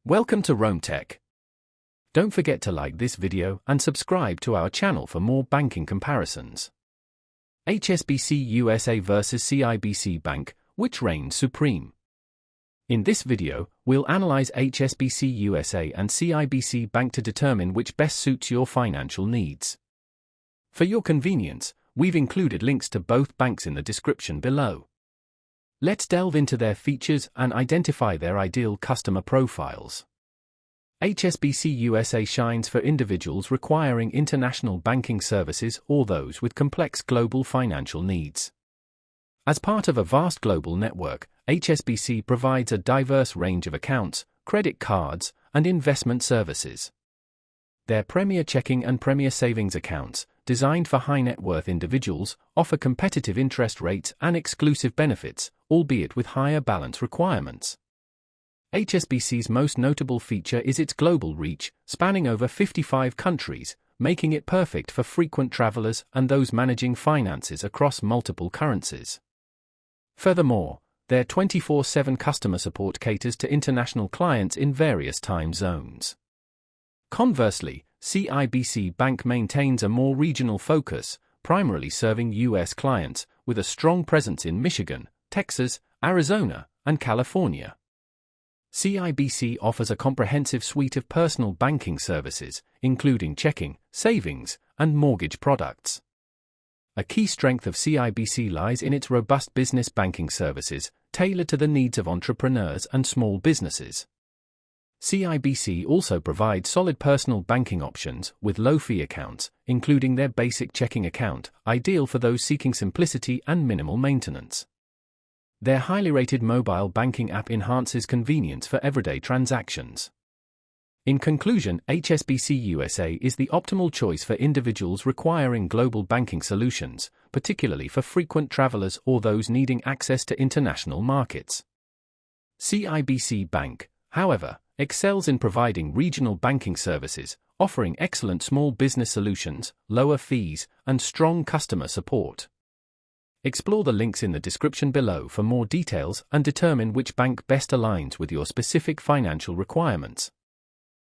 Welcome to Rome Tech. Don't forget to like this video and subscribe to our channel for more banking comparisons. HSBC USA versus CIBC Bank, which reigns supreme? In this video, we'll analyze HSBC USA and CIBC Bank to determine which best suits your financial needs. For your convenience, we've included links to both banks in the description below. Let's delve into their features and identify their ideal customer profiles. HSBC USA shines for individuals requiring international banking services or those with complex global financial needs. As part of a vast global network, HSBC provides a diverse range of accounts, credit cards, and investment services. Their Premier Checking and Premier Savings accounts, designed for high-net-worth individuals, offer competitive interest rates and exclusive benefits, albeit with higher balance requirements. HSBC's most notable feature is its global reach, spanning over 55 countries, making it perfect for frequent travelers and those managing finances across multiple currencies. Furthermore, their 24/7 customer support caters to international clients in various time zones. Conversely, CIBC Bank maintains a more regional focus, primarily serving U.S. clients, with a strong presence in Michigan, Texas, Arizona, and California. CIBC offers a comprehensive suite of personal banking services, including checking, savings, and mortgage products. A key strength of CIBC lies in its robust business banking services, tailored to the needs of entrepreneurs and small businesses. CIBC also provides solid personal banking options with low-fee accounts, including their basic checking account, ideal for those seeking simplicity and minimal maintenance. Their highly rated mobile banking app enhances convenience for everyday transactions. In conclusion, HSBC USA is the optimal choice for individuals requiring global banking solutions, particularly for frequent travelers or those needing access to international markets. CIBC Bank, however, excels in providing regional banking services, offering excellent small business solutions, lower fees, and strong customer support. Explore the links in the description below for more details and determine which bank best aligns with your specific financial requirements.